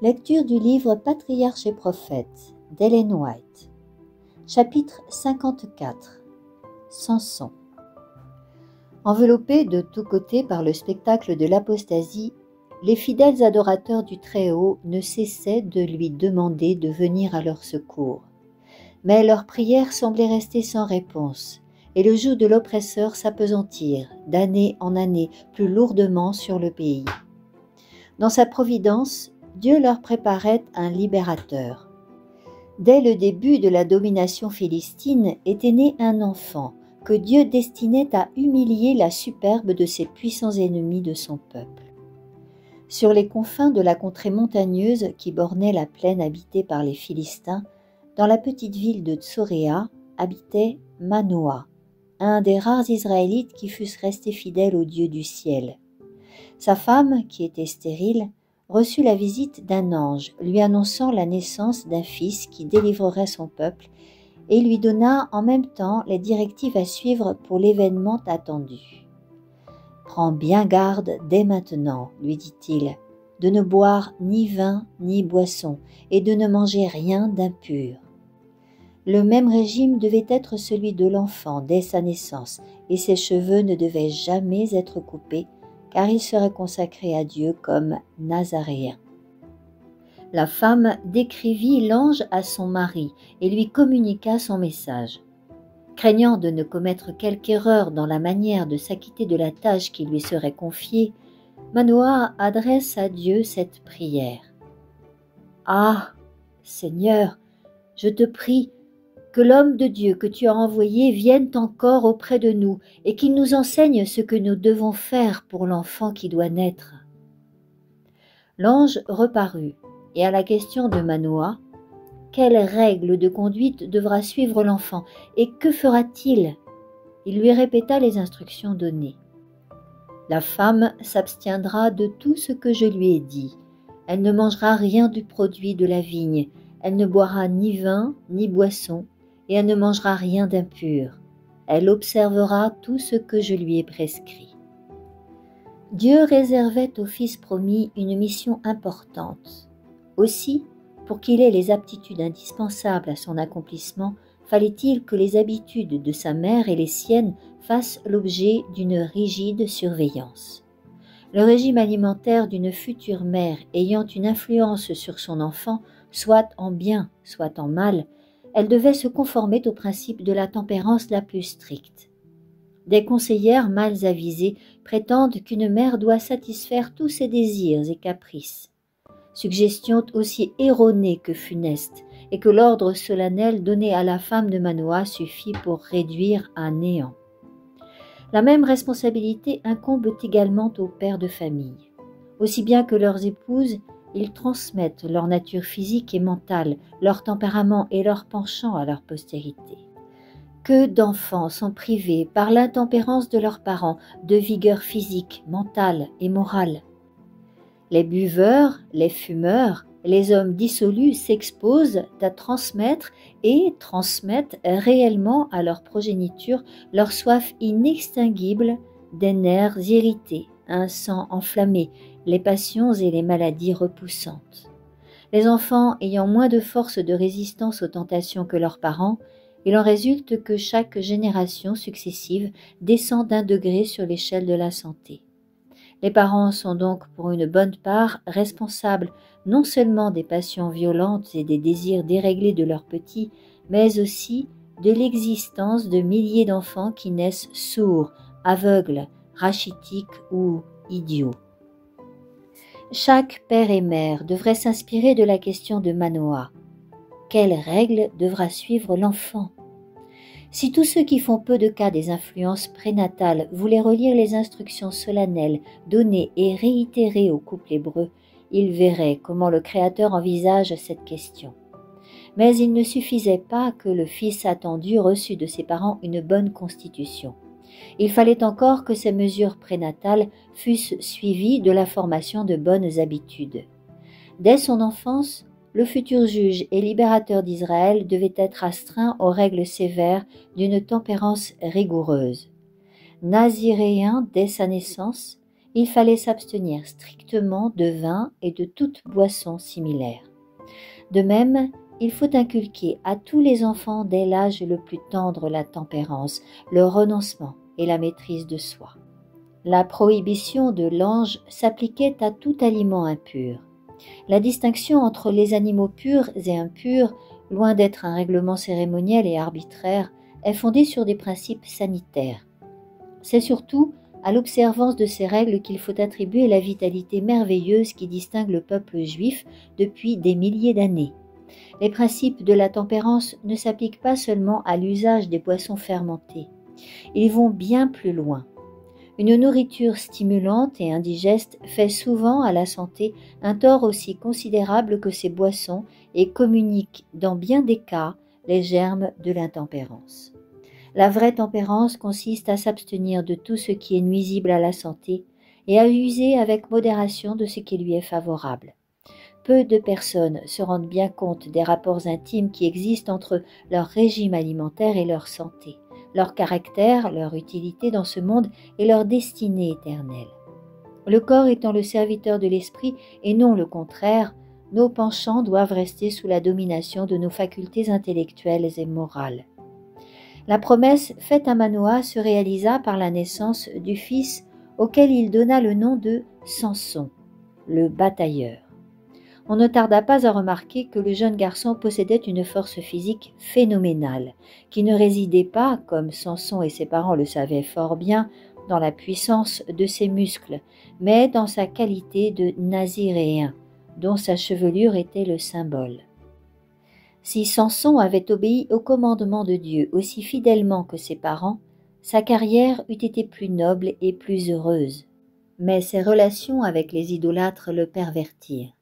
Lecture du livre Patriarches et prophètes d'Ellen White. Chapitre 54. Samson. Enveloppés de tous côtés par le spectacle de l'apostasie, les fidèles adorateurs du Très-Haut ne cessaient de lui demander de venir à leur secours. Mais leurs prières semblaient rester sans réponse, et le joug de l'oppresseur s'appesantir, d'année en année, plus lourdement sur le pays. Dans sa providence, Dieu leur préparait un libérateur. Dès le début de la domination philistine était né un enfant que Dieu destinait à humilier la superbe de ses puissants ennemis de son peuple. Sur les confins de la contrée montagneuse qui bornait la plaine habitée par les Philistins, dans la petite ville de Tsoréa, habitait Manoah, un des rares Israélites qui fussent restés fidèles au Dieu du ciel. Sa femme, qui était stérile, reçut la visite d'un ange, lui annonçant la naissance d'un fils qui délivrerait son peuple, et lui donna en même temps les directives à suivre pour l'événement attendu. « Prends bien garde dès maintenant, lui dit-il, de ne boire ni vin ni boisson, et de ne manger rien d'impur. » Le même régime devait être celui de l'enfant dès sa naissance, et ses cheveux ne devaient jamais être coupés, car il serait consacré à Dieu comme nazaréen. La femme décrivit l'ange à son mari et lui communiqua son message. Craignant de ne commettre quelque erreur dans la manière de s'acquitter de la tâche qui lui serait confiée, Manoah adresse à Dieu cette prière. « Ah, Seigneur, je te prie, que l'homme de Dieu que tu as envoyé vienne encore auprès de nous et qu'il nous enseigne ce que nous devons faire pour l'enfant qui doit naître. » L'ange reparut, et à la question de Manoah, « Quelle règle de conduite devra suivre l'enfant et que fera-t-il » il lui répéta les instructions données. « La femme s'abstiendra de tout ce que je lui ai dit. Elle ne mangera rien du produit de la vigne, elle ne boira ni vin ni boisson, et elle ne mangera rien d'impur. Elle observera tout ce que je lui ai prescrit. » Dieu réservait au Fils promis une mission importante. Aussi, pour qu'il ait les aptitudes indispensables à son accomplissement, fallait-il que les habitudes de sa mère et les siennes fassent l'objet d'une rigide surveillance. Le régime alimentaire d'une future mère ayant une influence sur son enfant, soit en bien, soit en mal, elle devait se conformer au principe de la tempérance la plus stricte. Des conseillères mal avisées prétendent qu'une mère doit satisfaire tous ses désirs et caprices. Suggestion aussi erronée que funeste, et que l'ordre solennel donné à la femme de Manoah suffit pour réduire à néant. La même responsabilité incombe également aux pères de famille. Aussi bien que leurs épouses, ils transmettent leur nature physique et mentale, leur tempérament et leur penchant à leur postérité. Que d'enfants sont privés par l'intempérance de leurs parents de vigueur physique, mentale et morale. Les buveurs, les fumeurs, les hommes dissolus s'exposent à transmettre et transmettent réellement à leur progéniture leur soif inextinguible des nerfs irrités, un sang enflammé, les passions et les maladies repoussantes. Les enfants ayant moins de force de résistance aux tentations que leurs parents, il en résulte que chaque génération successive descend d'un degré sur l'échelle de la santé. Les parents sont donc pour une bonne part responsables non seulement des passions violentes et des désirs déréglés de leurs petits, mais aussi de l'existence de milliers d'enfants qui naissent sourds, aveugles, rachitiques ou idiots. Chaque père et mère devrait s'inspirer de la question de Manoah. Quelle règle devra suivre l'enfant ? Si tous ceux qui font peu de cas des influences prénatales voulaient relire les instructions solennelles données et réitérées au couple hébreu, ils verraient comment le Créateur envisage cette question. Mais il ne suffisait pas que le fils attendu reçût de ses parents une bonne constitution. Il fallait encore que ces mesures prénatales fussent suivies de la formation de bonnes habitudes. Dès son enfance, le futur juge et libérateur d'Israël devait être astreint aux règles sévères d'une tempérance rigoureuse. Naziréen dès sa naissance, il fallait s'abstenir strictement de vin et de toute boisson similaire. De même, il faut inculquer à tous les enfants dès l'âge le plus tendre la tempérance, le renoncement et la maîtrise de soi. La prohibition de l'ange s'appliquait à tout aliment impur. La distinction entre les animaux purs et impurs, loin d'être un règlement cérémoniel et arbitraire, est fondée sur des principes sanitaires. C'est surtout à l'observance de ces règles qu'il faut attribuer la vitalité merveilleuse qui distingue le peuple juif depuis des milliers d'années. Les principes de la tempérance ne s'appliquent pas seulement à l'usage des boissons fermentées. Ils vont bien plus loin. Une nourriture stimulante et indigeste fait souvent à la santé un tort aussi considérable que ces boissons et communique dans bien des cas les germes de l'intempérance. La vraie tempérance consiste à s'abstenir de tout ce qui est nuisible à la santé et à user avec modération de ce qui lui est favorable. Peu de personnes se rendent bien compte des rapports intimes qui existent entre leur régime alimentaire et leur santé, leur caractère, leur utilité dans ce monde et leur destinée éternelle. Le corps étant le serviteur de l'esprit et non le contraire, nos penchants doivent rester sous la domination de nos facultés intellectuelles et morales. La promesse faite à Manoah se réalisa par la naissance du fils auquel il donna le nom de Samson, le batailleur. On ne tarda pas à remarquer que le jeune garçon possédait une force physique phénoménale, qui ne résidait pas, comme Samson et ses parents le savaient fort bien, dans la puissance de ses muscles, mais dans sa qualité de naziréen, dont sa chevelure était le symbole. Si Samson avait obéi au commandement de Dieu aussi fidèlement que ses parents, sa carrière eût été plus noble et plus heureuse. Mais ses relations avec les idolâtres le pervertirent.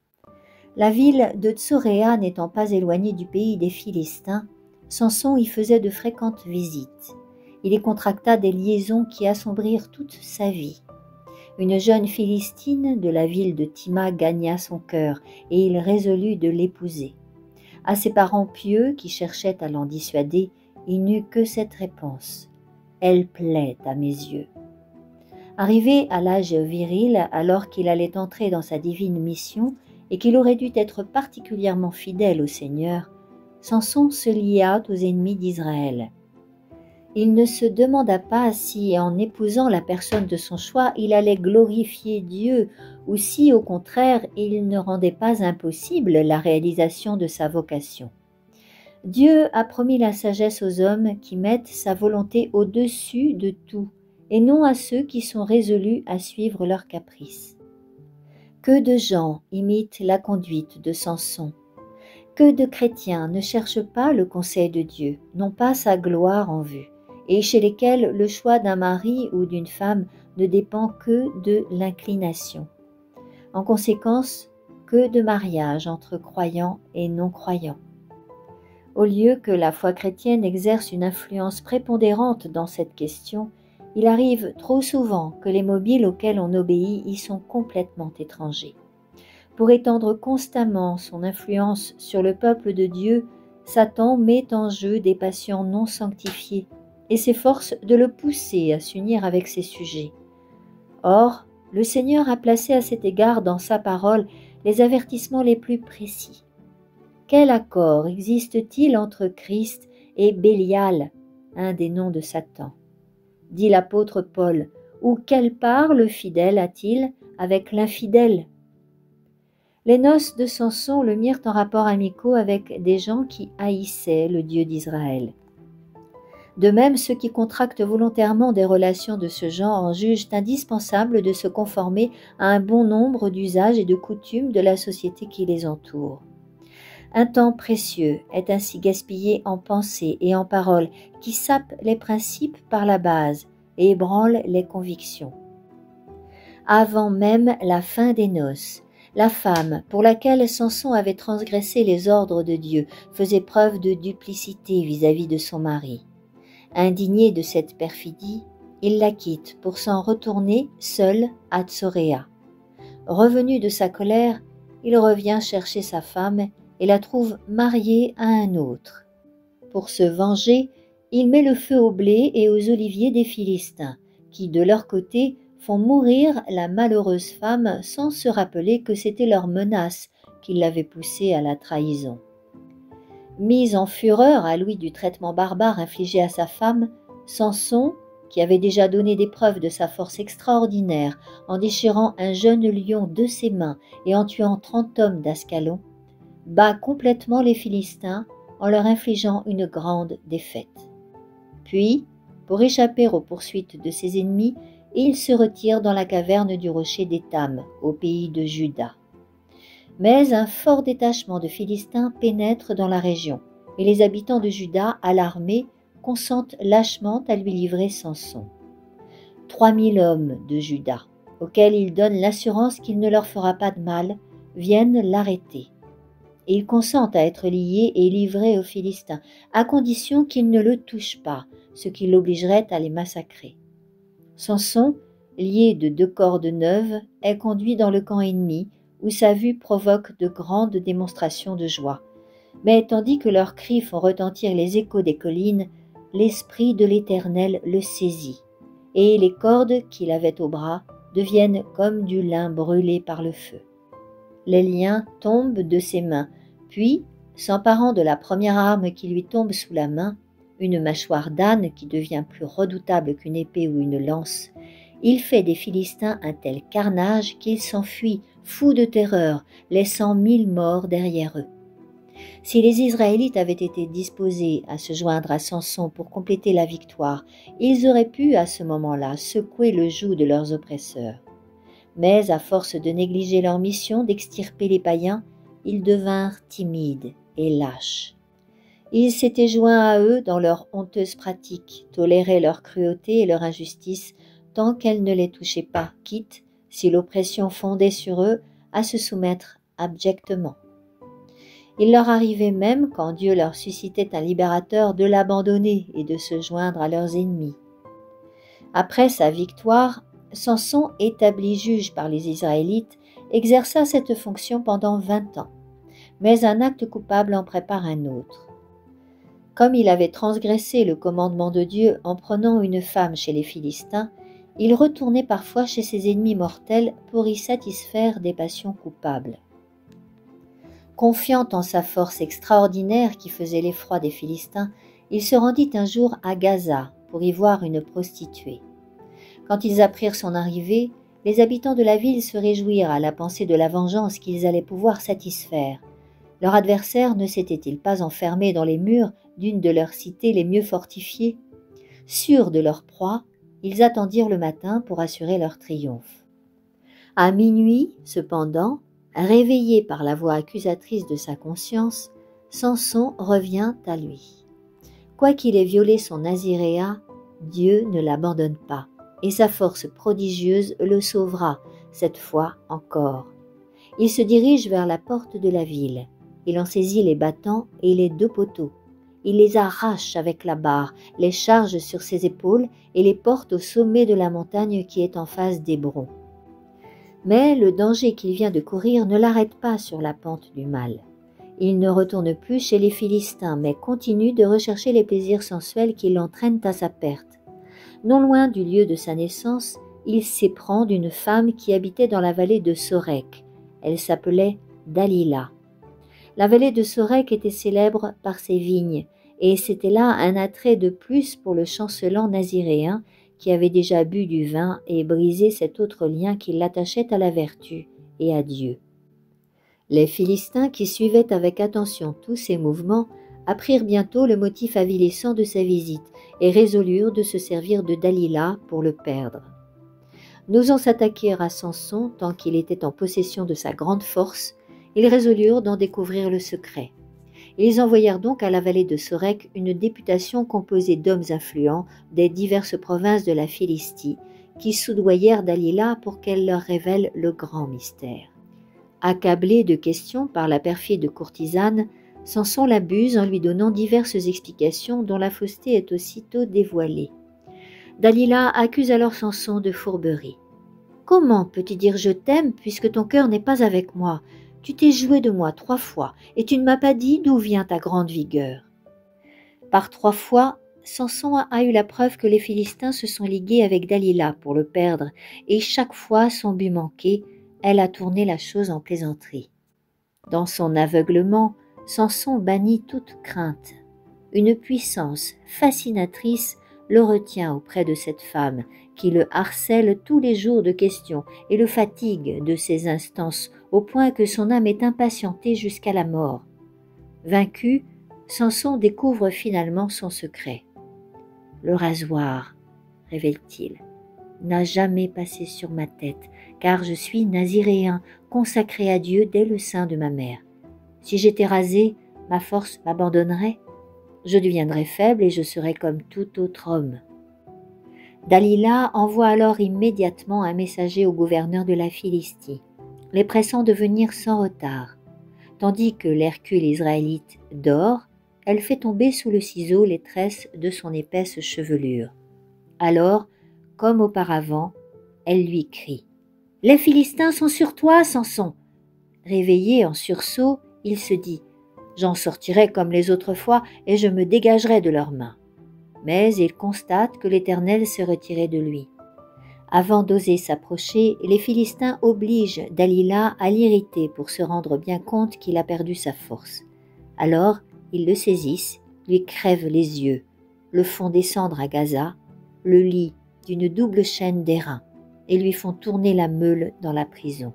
La ville de Tsoréa n'étant pas éloignée du pays des Philistins, Samson y faisait de fréquentes visites. Il y contracta des liaisons qui assombrirent toute sa vie. Une jeune Philistine de la ville de Thima gagna son cœur et il résolut de l'épouser. À ses parents pieux qui cherchaient à l'en dissuader, il n'eut que cette réponse : « Elle plaît à mes yeux. » Arrivé à l'âge viril, alors qu'il allait entrer dans sa divine mission et qu'il aurait dû être particulièrement fidèle au Seigneur, Samson se lia aux ennemis d'Israël. Il ne se demanda pas si, en épousant la personne de son choix, il allait glorifier Dieu ou si, au contraire, il ne rendait pas impossible la réalisation de sa vocation. Dieu a promis la sagesse aux hommes qui mettent sa volonté au-dessus de tout, et non à ceux qui sont résolus à suivre leurs caprices. Que de gens imitent la conduite de Samson. Que de chrétiens ne cherchent pas le conseil de Dieu, n'ont pas sa gloire en vue, et chez lesquels le choix d'un mari ou d'une femme ne dépend que de l'inclination. En conséquence, que de mariages entre croyants et non-croyants. Au lieu que la foi chrétienne exerce une influence prépondérante dans cette question, il arrive trop souvent que les mobiles auxquels on obéit y sont complètement étrangers. Pour étendre constamment son influence sur le peuple de Dieu, Satan met en jeu des passions non sanctifiées et s'efforce de le pousser à s'unir avec ses sujets. Or, le Seigneur a placé à cet égard dans sa parole les avertissements les plus précis. Quel accord existe-t-il entre Christ et Bélial, un des noms de Satan ? Dit l'apôtre Paul, ou quelle part le fidèle a-t-il avec l'infidèle ? Les noces de Samson le mirent en rapport amicaux avec des gens qui haïssaient le Dieu d'Israël. De même, ceux qui contractent volontairement des relations de ce genre en jugent indispensable de se conformer à un bon nombre d'usages et de coutumes de la société qui les entoure. Un temps précieux est ainsi gaspillé en pensées et en paroles qui sapent les principes par la base et ébranlent les convictions. Avant même la fin des noces, la femme, pour laquelle Samson avait transgressé les ordres de Dieu, faisait preuve de duplicité vis-à-vis de son mari. Indigné de cette perfidie, il la quitte pour s'en retourner seul à Tsoréa. Revenu de sa colère, il revient chercher sa femme et la trouve mariée à un autre. Pour se venger, il met le feu au blé et aux oliviers des Philistins, qui, de leur côté, font mourir la malheureuse femme sans se rappeler que c'était leur menace qui l'avait poussée à la trahison. Mis en fureur à Louis du traitement barbare infligé à sa femme, Samson, qui avait déjà donné des preuves de sa force extraordinaire en déchirant un jeune lion de ses mains et en tuant 30 hommes d'Ascalon, bat complètement les Philistins en leur infligeant une grande défaite. Puis, pour échapper aux poursuites de ses ennemis, il se retire dans la caverne du rocher d'Étam, au pays de Juda. Mais un fort détachement de Philistins pénètre dans la région, et les habitants de Juda, alarmés, consentent lâchement à lui livrer Samson. 3000 hommes de Juda, auxquels il donne l'assurance qu'il ne leur fera pas de mal, viennent l'arrêter. Ils consentent à être liés et livrés aux Philistins, à condition qu'ils ne le touchent pas, ce qui l'obligerait à les massacrer. Samson, lié de 2 cordes neuves, est conduit dans le camp ennemi, où sa vue provoque de grandes démonstrations de joie. Mais tandis que leurs cris font retentir les échos des collines, l'Esprit de l'Éternel le saisit, et les cordes qu'il avait au bras deviennent comme du lin brûlé par le feu. Les liens tombent de ses mains, puis, s'emparant de la première arme qui lui tombe sous la main, une mâchoire d'âne qui devient plus redoutable qu'une épée ou une lance, il fait des Philistins un tel carnage qu'ils s'enfuient, fous de terreur, laissant 1000 morts derrière eux. Si les Israélites avaient été disposés à se joindre à Samson pour compléter la victoire, ils auraient pu à ce moment-là secouer le joug de leurs oppresseurs. Mais à force de négliger leur mission d'extirper les païens, ils devinrent timides et lâches. Ils s'étaient joints à eux dans leurs honteuses pratiques, toléraient leur cruauté et leur injustice tant qu'elles ne les touchaient pas, quitte, si l'oppression fondait sur eux, à se soumettre abjectement. Il leur arrivait même, quand Dieu leur suscitait un libérateur, de l'abandonner et de se joindre à leurs ennemis. Après sa victoire, Samson, établi juge par les Israélites, exerça cette fonction pendant 20 ans. Mais un acte coupable en prépare un autre. Comme il avait transgressé le commandement de Dieu en prenant une femme chez les Philistins, il retournait parfois chez ses ennemis mortels pour y satisfaire des passions coupables. Confiant en sa force extraordinaire qui faisait l'effroi des Philistins, il se rendit un jour à Gaza pour y voir une prostituée. Quand ils apprirent son arrivée, les habitants de la ville se réjouirent à la pensée de la vengeance qu'ils allaient pouvoir satisfaire. Leur adversaire ne s'était-il pas enfermé dans les murs d'une de leurs cités les mieux fortifiées? Sûrs de leur proie, ils attendirent le matin pour assurer leur triomphe. À minuit, cependant, réveillé par la voix accusatrice de sa conscience, Samson revient à lui. Quoiqu'il ait violé son naziréat, Dieu ne l'abandonne pas, et sa force prodigieuse le sauvera, cette fois encore. Il se dirige vers la porte de la ville. Il en saisit les battants et les 2 poteaux. Il les arrache avec la barre, les charge sur ses épaules et les porte au sommet de la montagne qui est en face d'Hébron. Mais le danger qu'il vient de courir ne l'arrête pas sur la pente du mal. Il ne retourne plus chez les Philistins, mais continue de rechercher les plaisirs sensuels qui l'entraînent à sa perte. Non loin du lieu de sa naissance, il s'éprend d'une femme qui habitait dans la vallée de Sorek. Elle s'appelait Dalila. La vallée de Sorek était célèbre par ses vignes, et c'était là un attrait de plus pour le chancelant naziréen qui avait déjà bu du vin et brisé cet autre lien qui l'attachait à la vertu et à Dieu. Les Philistins, qui suivaient avec attention tous ses mouvements, apprirent bientôt le motif avilissant de sa visite et résolurent de se servir de Dalila pour le perdre. N'osant s'attaquer à Samson tant qu'il était en possession de sa grande force, ils résolurent d'en découvrir le secret. Ils envoyèrent donc à la vallée de Sorek une députation composée d'hommes influents des diverses provinces de la Philistie, qui soudoyèrent Dalila pour qu'elle leur révèle le grand mystère. Accablé de questions par la perfide courtisane, Samson l'abuse en lui donnant diverses explications dont la fausseté est aussitôt dévoilée. Dalila accuse alors Samson de fourberie. « Comment peux-tu dire je t'aime puisque ton cœur n'est pas avec moi ? Tu t'es joué de moi 3 fois et tu ne m'as pas dit d'où vient ta grande vigueur. » Par 3 fois, Samson a eu la preuve que les Philistins se sont ligués avec Dalila pour le perdre, et chaque fois son but manqué, elle a tourné la chose en plaisanterie. Dans son aveuglement, Samson bannit toute crainte. Une puissance fascinatrice le retient auprès de cette femme qui le harcèle tous les jours de questions et le fatigue de ses instances au point que son âme est impatientée jusqu'à la mort. Vaincu, Samson découvre finalement son secret. Le rasoir, révèle-t-il, n'a jamais passé sur ma tête, car je suis naziréen, consacré à Dieu dès le sein de ma mère. Si j'étais rasé, ma force m'abandonnerait. Je deviendrais faible et je serais comme tout autre homme. Dalila envoie alors immédiatement un messager au gouverneur de la Philistie, les pressant de venir sans retard. Tandis que l'Hercule israélite dort, elle fait tomber sous le ciseau les tresses de son épaisse chevelure. Alors, comme auparavant, elle lui crie « Les Philistins sont sur toi, Samson !» Réveillé en sursaut, il se dit « J'en sortirai comme les autres fois et je me dégagerai de leurs mains. » Mais il constate que l'Éternel s'est retiré de lui. Avant d'oser s'approcher, les Philistins obligent Dalila à l'irriter pour se rendre bien compte qu'il a perdu sa force. Alors, ils le saisissent, lui crèvent les yeux, le font descendre à Gaza, le lient d'une double chaîne d'airain et lui font tourner la meule dans la prison.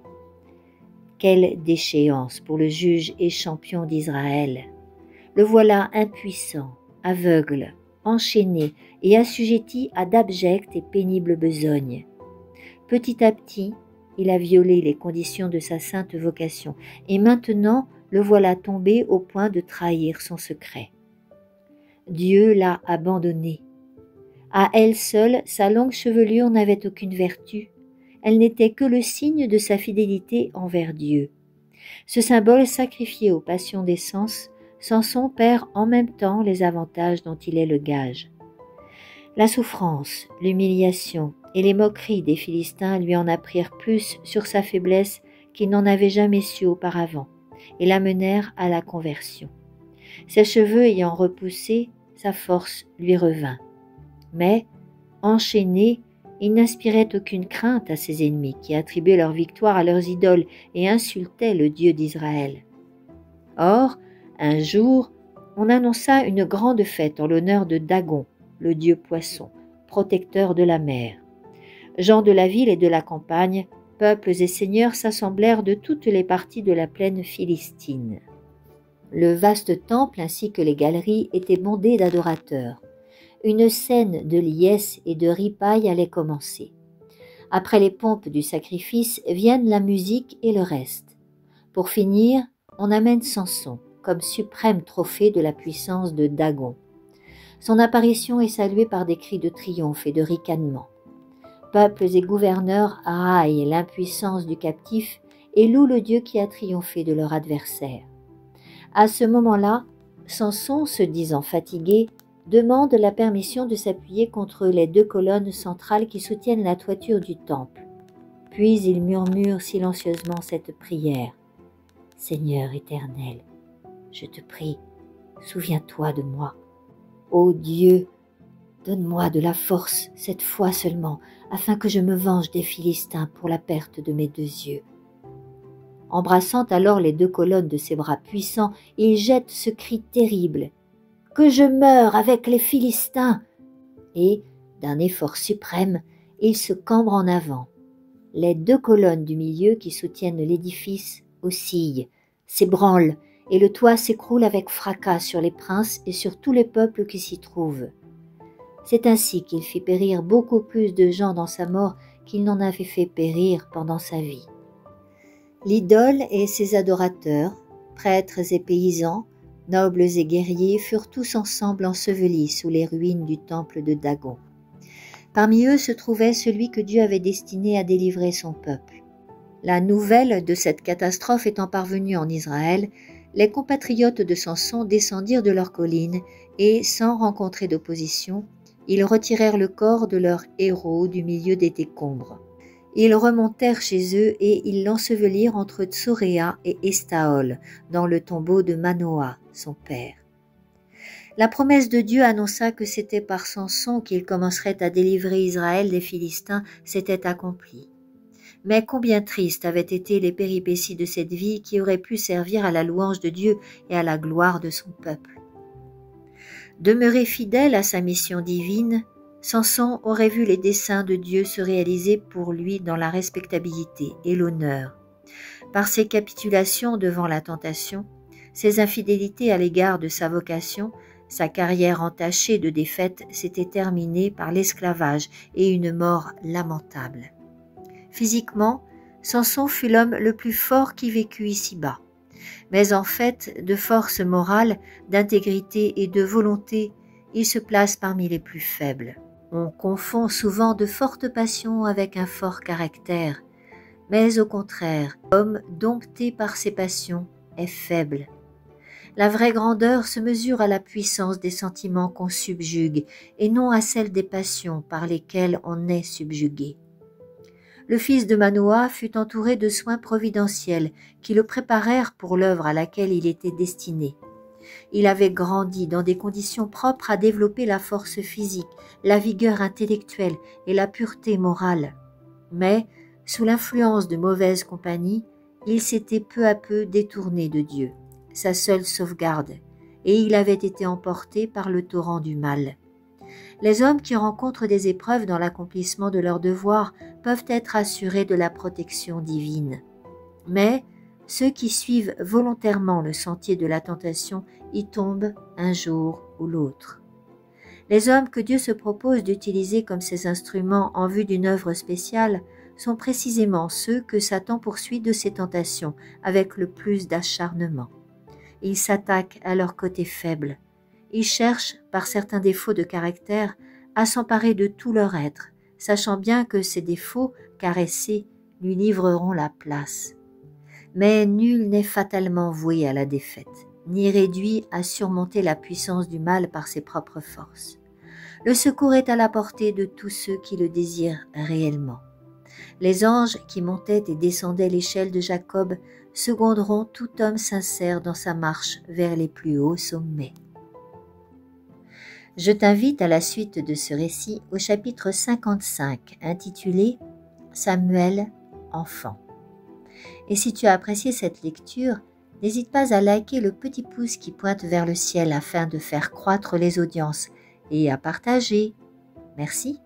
Quelle déchéance pour le juge et champion d'Israël! Le voilà impuissant, aveugle, enchaîné et assujetti à d'abjectes et pénibles besognes. Petit à petit, il a violé les conditions de sa sainte vocation et maintenant le voilà tombé au point de trahir son secret. Dieu l'a abandonné. À elle seule, sa longue chevelure n'avait aucune vertu. Elle n'était que le signe de sa fidélité envers Dieu. Ce symbole sacrifié aux passions des sens, Samson perd en même temps les avantages dont il est le gage. La souffrance, l'humiliation et les moqueries des Philistins lui en apprirent plus sur sa faiblesse qu'il n'en avait jamais su auparavant et l'amenèrent à la conversion. Ses cheveux ayant repoussé, sa force lui revint. Mais, enchaîné, il n'inspirait aucune crainte à ses ennemis qui attribuaient leur victoire à leurs idoles et insultaient le Dieu d'Israël. Or, un jour, on annonça une grande fête en l'honneur de Dagon, le dieu poisson, protecteur de la mer. Gens de la ville et de la campagne, peuples et seigneurs s'assemblèrent de toutes les parties de la plaine philistine. Le vaste temple ainsi que les galeries étaient bondés d'adorateurs. Une scène de liesse et de ripaille allait commencer. Après les pompes du sacrifice viennent la musique et le reste. Pour finir, on amène Samson comme suprême trophée de la puissance de Dagon. Son apparition est saluée par des cris de triomphe et de ricanement. Peuples et gouverneurs raillent l'impuissance du captif et louent le Dieu qui a triomphé de leur adversaire. À ce moment-là, Samson, se disant fatigué, demande la permission de s'appuyer contre les 2 colonnes centrales qui soutiennent la toiture du temple. Puis il murmure silencieusement cette prière. « Seigneur éternel, je te prie, souviens-toi de moi. Ô Dieu, donne-moi de la force cette fois seulement, afin que je me venge des Philistins pour la perte de mes 2 yeux. » Embrassant alors les 2 colonnes de ses bras puissants, il jette ce cri terrible. « Que je meure avec les Philistins !» Et, d'un effort suprême, il se cambre en avant. Les 2 colonnes du milieu qui soutiennent l'édifice oscillent, s'ébranlent, et le toit s'écroule avec fracas sur les princes et sur tous les peuples qui s'y trouvent. C'est ainsi qu'il fit périr beaucoup plus de gens dans sa mort qu'il n'en avait fait périr pendant sa vie. L'idole et ses adorateurs, prêtres et paysans, nobles et guerriers furent tous ensemble ensevelis sous les ruines du temple de Dagon. Parmi eux se trouvait celui que Dieu avait destiné à délivrer son peuple. La nouvelle de cette catastrophe étant parvenue en Israël, les compatriotes de Samson descendirent de leurs collines et, sans rencontrer d'opposition, ils retirèrent le corps de leur héros du milieu des décombres. Ils remontèrent chez eux et ils l'ensevelirent entre Tsoréa et Estaol, dans le tombeau de Manoah, son père. La promesse de Dieu annonça que c'était par Samson qu'il commencerait à délivrer Israël des Philistins s'était accomplie. Mais combien tristes avaient été les péripéties de cette vie qui aurait pu servir à la louange de Dieu et à la gloire de son peuple. Demeuré fidèle à sa mission divine, Samson aurait vu les desseins de Dieu se réaliser pour lui dans la respectabilité et l'honneur. Par ses capitulations devant la tentation, ses infidélités à l'égard de sa vocation, sa carrière entachée de défaites s'était terminée par l'esclavage et une mort lamentable. Physiquement, Samson fut l'homme le plus fort qui vécut ici-bas. Mais en fait, de force morale, d'intégrité et de volonté, il se place parmi les plus faibles. On confond souvent de fortes passions avec un fort caractère, mais au contraire, l'homme dompté par ses passions est faible. La vraie grandeur se mesure à la puissance des sentiments qu'on subjugue et non à celle des passions par lesquelles on est subjugué. Le fils de Manoah fut entouré de soins providentiels qui le préparèrent pour l'œuvre à laquelle il était destiné. Il avait grandi dans des conditions propres à développer la force physique, la vigueur intellectuelle et la pureté morale. Mais, sous l'influence de mauvaise compagnie, il s'était peu à peu détourné de Dieu, sa seule sauvegarde, et il avait été emporté par le torrent du mal. Les hommes qui rencontrent des épreuves dans l'accomplissement de leurs devoirs peuvent être assurés de la protection divine. Mais ceux qui suivent volontairement le sentier de la tentation y tombent un jour ou l'autre. Les hommes que Dieu se propose d'utiliser comme ses instruments en vue d'une œuvre spéciale sont précisément ceux que Satan poursuit de ses tentations avec le plus d'acharnement. Il s'attaque à leur côté faible. Il cherche, par certains défauts de caractère, à s'emparer de tout leur être, sachant bien que ces défauts, caressés, lui livreront la place. Mais nul n'est fatalement voué à la défaite, ni réduit à surmonter la puissance du mal par ses propres forces. Le secours est à la portée de tous ceux qui le désirent réellement. Les anges qui montaient et descendaient l'échelle de Jacob seconderont tout homme sincère dans sa marche vers les plus hauts sommets. Je t'invite à la suite de ce récit au chapitre 55, intitulé « Samuel, enfant ». Et si tu as apprécié cette lecture, n'hésite pas à liker le petit pouce qui pointe vers le ciel afin de faire croître les audiences et à partager. Merci.